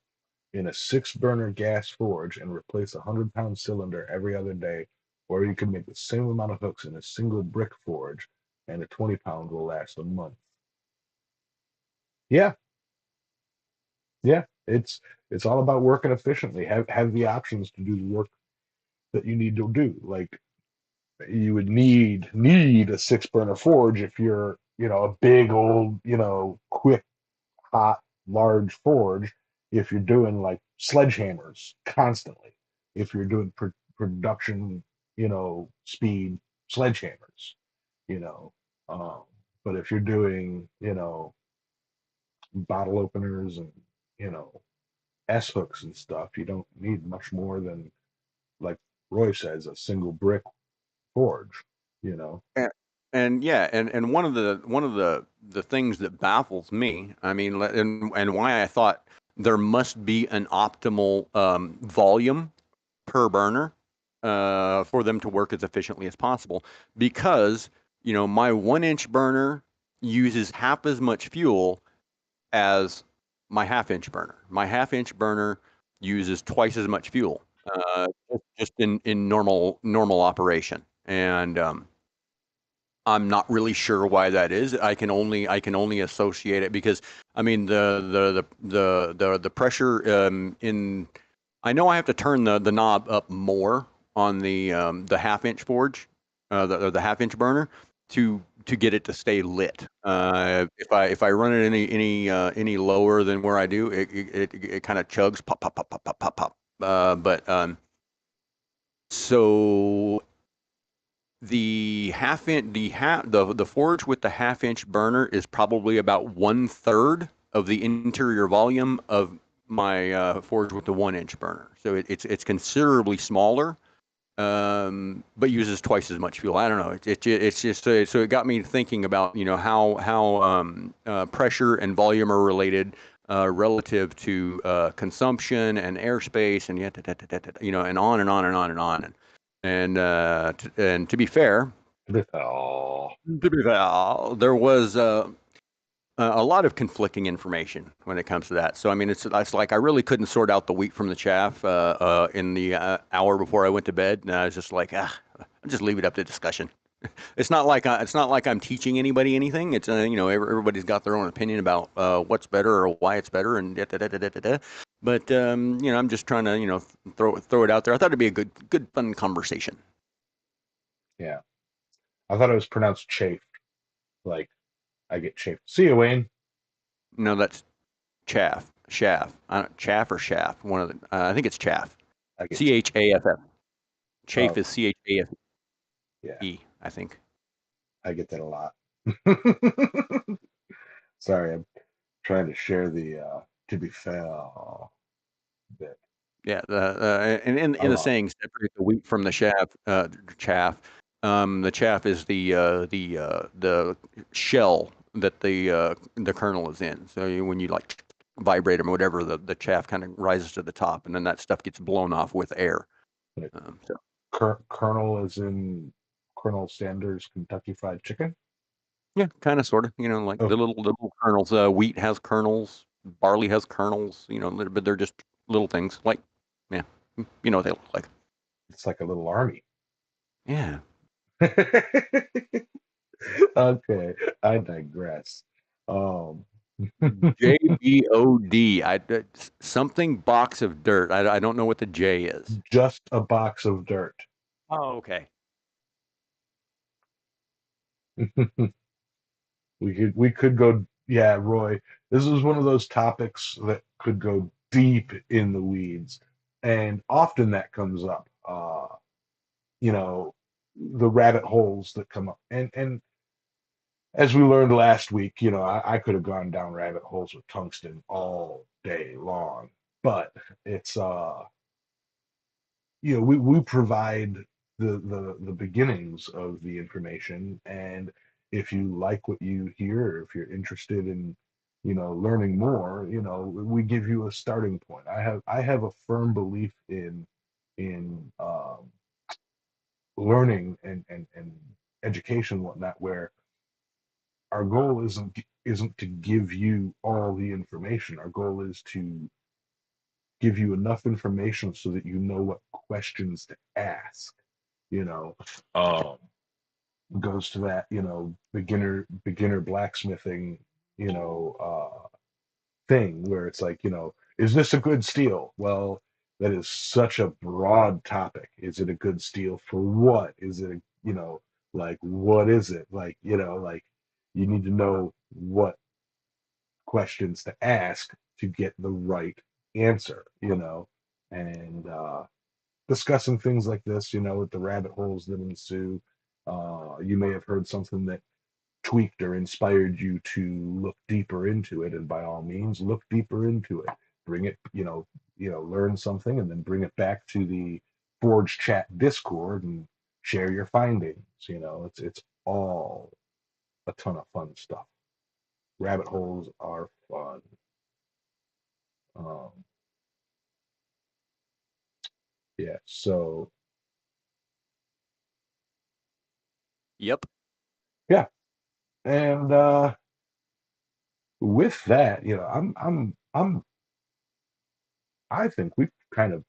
in a 6 burner gas forge and replace a 100-pound cylinder every other day, or you can make the same amount of hooks in a single brick forge, and a 20-pound will last a month. Yeah, yeah. It's all about working efficiently. Have the options to do the work that you need to do. Like you would need a 6 burner forge if you're a big old quick hot large forge, if you're doing like sledgehammers constantly, if you're doing production speed sledgehammers, you know um, but if you're doing bottle openers and you know s hooks and stuff, you don't need much more than, like Roy says, a single brick forge you know and, and yeah, and one of the things that baffles me, I mean, and why I thought there must be an optimal volume per burner for them to work as efficiently as possible, because my 1 inch burner uses half as much fuel as my half-inch burner. My half-inch burner uses twice as much fuel, just in normal operation, and I'm not really sure why that is. I can only associate it because I mean the pressure in. I know I have to turn the knob up more on the half-inch forge, the half-inch burner, to get it to stay lit. If I run it any lower than where I do, it kind of chugs, pop pop pop pop pop pop pop. So the the forge with the 1/2 inch burner is probably about 1/3 of the interior volume of my forge with the 1 inch burner. So it's considerably smaller, but uses twice as much fuel. I don't know. It's just so it got me thinking about how pressure and volume are related relative to consumption and airspace and and on and on and on and on. And to be fair, Oh, there was a lot of conflicting information when it comes to that. So I mean, it's like I really couldn't sort out the wheat from the chaff in the hour before I went to bed, and I was just like, I'll just leave it up to discussion. It's not like I'm teaching anybody anything. It's everybody's got their own opinion about what's better or why it's better, and da, da, da, da, da, da. But I'm just trying to throw it out there. I thought it'd be a good fun conversation. yeah. I thought it was pronounced chafed. Like I get chafed. See you, Wayne. No, that's chaff, chaff or shaft. One of the I think it's chaff. I get CHAFF. Chafe oh, is CHAFE, yeah. I think. I get that a lot. Sorry, I'm trying to share the to be fair bit. Yeah, and I in the lost. saying, separate the wheat from the chaff. The chaff is the shell that the kernel is in. So when you like vibrate them or whatever, the chaff kind of rises to the top, and then that stuff gets blown off with air. So Colonel is in Colonel Sanders Kentucky Fried Chicken. yeah, kind of, sort of. Like Oh, the little kernels. Wheat has kernels. Barley has kernels. But they're just little things. Like, yeah, you know what they look like. it's like a little army. Yeah. Okay, I digress. Um, JBOD. Something box of dirt. I don't know what the J is. just a box of dirt. Oh, okay. We could go, yeah, Roy. This is one of those topics that could go deep in the weeds, and often that comes up. You know, the rabbit holes that come up, and as we learned last week, I could have gone down rabbit holes with tungsten all day long, but it's we provide the beginnings of the information, and if you like what you hear, or if you're interested in learning more, we give you a starting point. I have a firm belief in learning and education and whatnot, where our goal isn't to give you all the information. Our goal is to give you enough information so that you know what questions to ask. You know, um, goes to that beginner blacksmithing thing, where it's like, is this a good steel? Well, that is such a broad topic. Is it a good steel for what? Is it like, what is it, like, like, you need to know what questions to ask to get the right answer, and discussing things like this, with the rabbit holes that ensue. You may have heard something that tweaked or inspired you to look deeper into it, and by all means, look deeper into it. Bring it, learn something, and then bring it back to the Forge Chat Discord and share your findings. It's all a ton of fun stuff. Rabbit holes are fun. Um, yeah, so Yep. yeah, and with that, I think we've kind of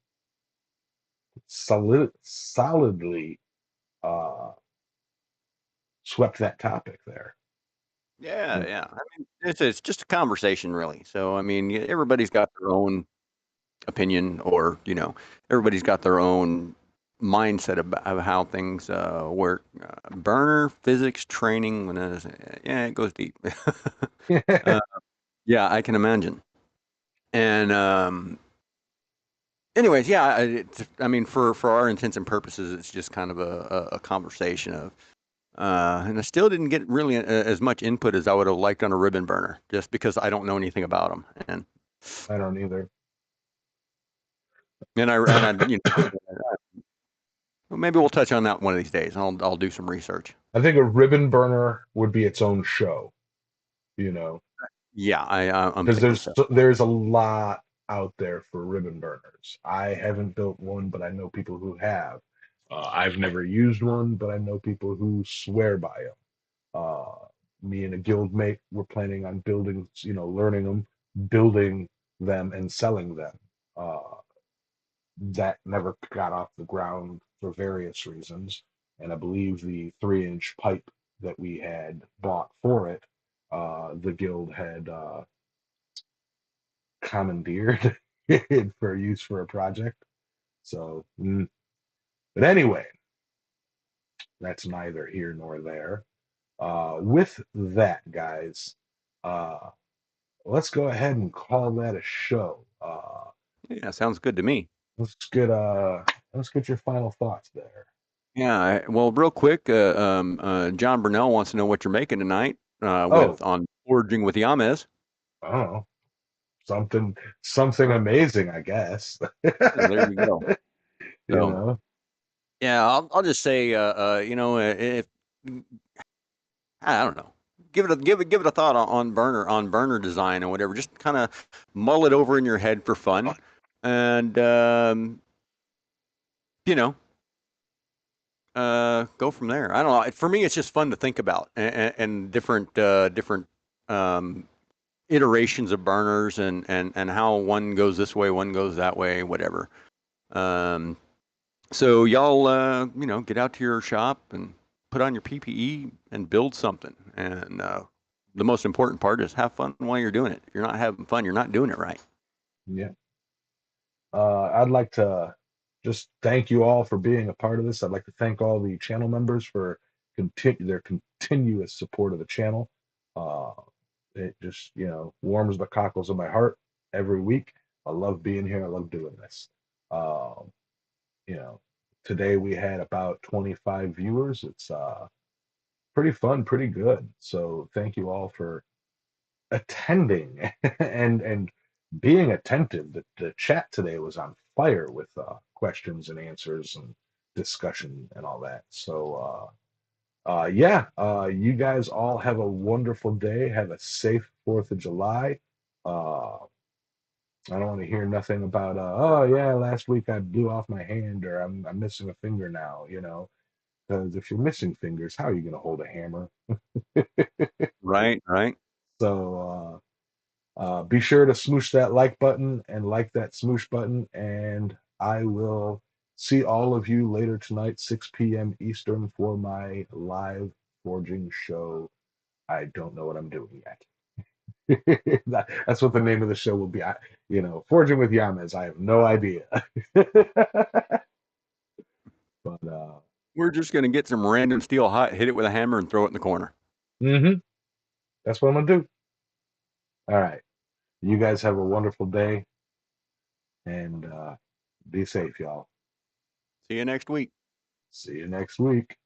solidly uh, swept that topic there. Yeah, Yeah, yeah. I mean, it's just a conversation, really. So, I mean, everybody's got their own opinion, or everybody's got their own mindset of how things work. Burner physics training, yeah, it goes deep. Yeah, I can imagine. And anyways, yeah, I mean, for our intents and purposes, it's just kind of a conversation of, and I still didn't get really as much input as I would have liked on a ribbon burner, just because I don't know anything about them. I don't either. You know, well, maybe we'll touch on that one of these days. I'll do some research. I think a ribbon burner would be its own show, you know, Yeah, I'm because thinking so. there's a lot out there for ribbon burners. I haven't built one, but I know people who have. I've never used one, but I know people who swear by them. Me and a guild mate were planning on building, learning them, building them, and selling them. That never got off the ground for various reasons. And I believe the 3-inch pipe that we had bought for it, the guild had commandeered for use for a project. So, but anyway, that's neither here nor there. With that, guys, uh, let's go ahead and call that a show. Yeah, sounds good to me. Let's get let's get your final thoughts there. Yeah, well, real quick, John Burnell wants to know what you're making tonight Oh, with on forging with Yamez. I don't know, something amazing, I guess. There you go. You So know, yeah, I'll just say, if I don't know, give it a thought on burner design or whatever. Just kind of mull it over in your head for fun, and you know, go from there. I don't know. For me, it's just fun to think about and different um, iterations of burners and how one goes this way, one goes that way, whatever. Um, so y'all, get out to your shop and put on your PPE and build something. And the most important part is have fun while you're doing it. If you're not having fun, you're not doing it right. yeah. I'd like to just thank you all for being a part of this. I'd like to thank all the channel members for their continuous support of the channel. Uh, it just, warms the cockles of my heart every week. I love being here. I love doing this. Um, you know, Today we had about 25 viewers. It's pretty fun, pretty good. So thank you all for attending and being attentive. The chat today was on fire with questions and answers and discussion and all that. So yeah, you guys all have a wonderful day. Have a safe 4th of July. Uh, I don't want to hear nothing about oh yeah, last week I blew off my hand or I'm missing a finger now, because if you're missing fingers, how are you going to hold a hammer? Right, right. So be sure to smoosh that like button and like that smoosh button, and I will see all of you later tonight, 6 p.m. Eastern, for my live forging show. I don't know what I'm doing yet. That's what the name of the show will be. Forging with Yamas. I have no idea. But We're just gonna get some random steel hot, hit it with a hammer, and throw it in the corner. mhm, that's what I'm gonna do. All right. You guys have a wonderful day and be safe, y'all. See you next week. See you next week.